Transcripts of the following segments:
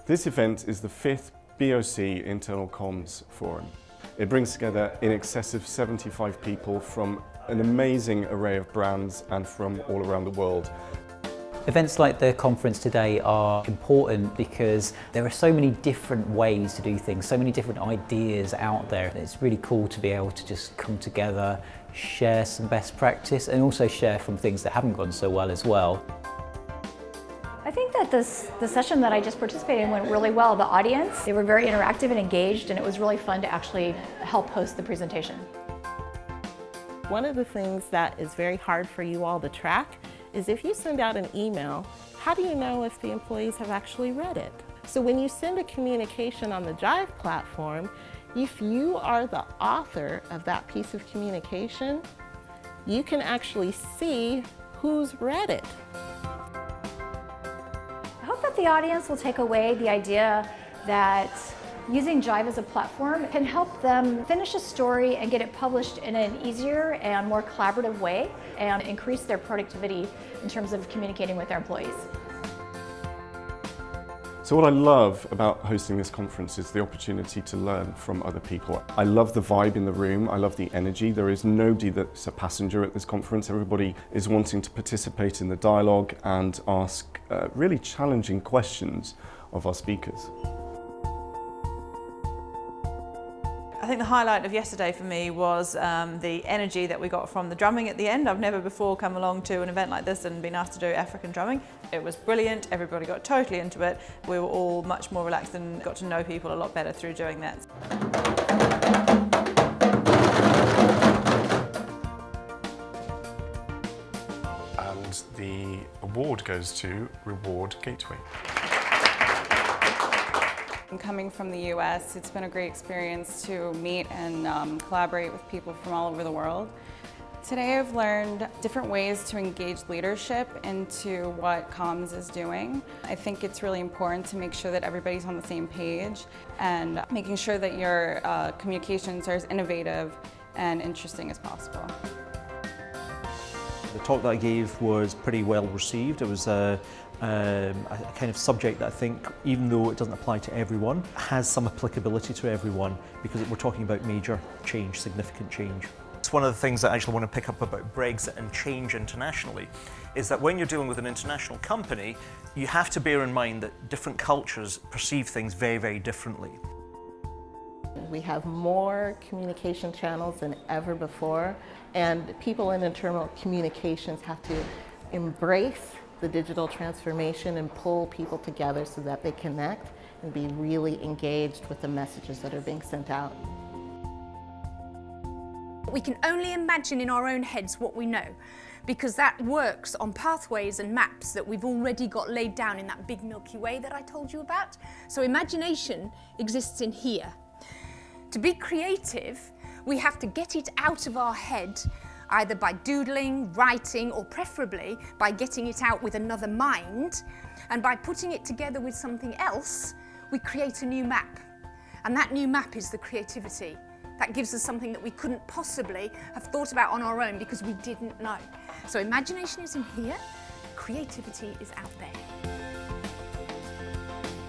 This event is the 5th BOC Internal Comms Forum. It brings together in excess of 75 people from an amazing array of brands and from all around the world. Events like the conference today are important because there are so many different ways to do things, so many different ideas out there. It's really cool to be able to just come together, share some best practice and also share from things that haven't gone so well as well. I think that the session that I just participated in went really well. The audience, they were very interactive and engaged, and it was really fun to actually help host the presentation. One of the things that is very hard for you all to track is if you send out an email, how do you know if the employees have actually read it? So when you send a communication on the Jive platform, if you are the author of that piece of communication, you can actually see who's read it. I hope that the audience will take away the idea that using Jive as a platform can help them finish a story and get it published in an easier and more collaborative way and increase their productivity in terms of communicating with their employees. So what I love about hosting this conference is the opportunity to learn from other people. I love the vibe in the room, I love the energy. There is nobody that's a passenger at this conference. Everybody is wanting to participate in the dialogue and ask really challenging questions of our speakers. I think the highlight of yesterday for me was the energy that we got from the drumming at the end. I've never before come along to an event like this and been asked to do African drumming. It was brilliant, everybody got totally into it. We were all much more relaxed and got to know people a lot better through doing that. And the award goes to Reward Gateway. Coming from the US, it's been a great experience to meet and collaborate with people from all over the world. Today I've learned different ways to engage leadership into what comms is doing. I think it's really important to make sure that everybody's on the same page and making sure that your communications are as innovative and interesting as possible. The talk that I gave was pretty well received. It was a kind of subject that I think, even though it doesn't apply to everyone, has some applicability to everyone because we're talking about major change, significant change. It's one of the things that I actually want to pick up about Brexit and change internationally, is that when you're dealing with an international company, you have to bear in mind that different cultures perceive things very, very differently. We have more communication channels than ever before, and people in internal communications have to embrace the digital transformation and pull people together so that they connect and be really engaged with the messages that are being sent out. We can only imagine in our own heads what we know, because that works on pathways and maps that we've already got laid down in that big Milky Way that I told you about. So imagination exists in here. To be creative, we have to get it out of our head, either by doodling, writing, or preferably by getting it out with another mind. And by putting it together with something else, we create a new map. And that new map is the creativity. That gives us something that we couldn't possibly have thought about on our own because we didn't know. So imagination is in here, creativity is out there.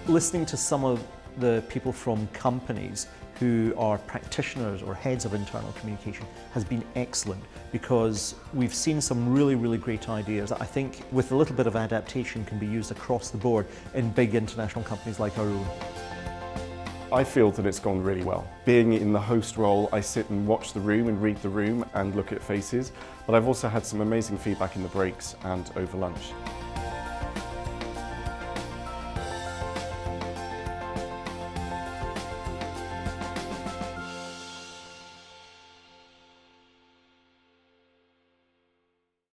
Listening to some of the people from companies who are practitioners or heads of internal communication has been excellent because we've seen some really, really great ideas that I think with a little bit of adaptation can be used across the board in big international companies like our own. I feel that it's gone really well. Being in the host role, I sit and watch the room and read the room and look at faces, but I've also had some amazing feedback in the breaks and over lunch.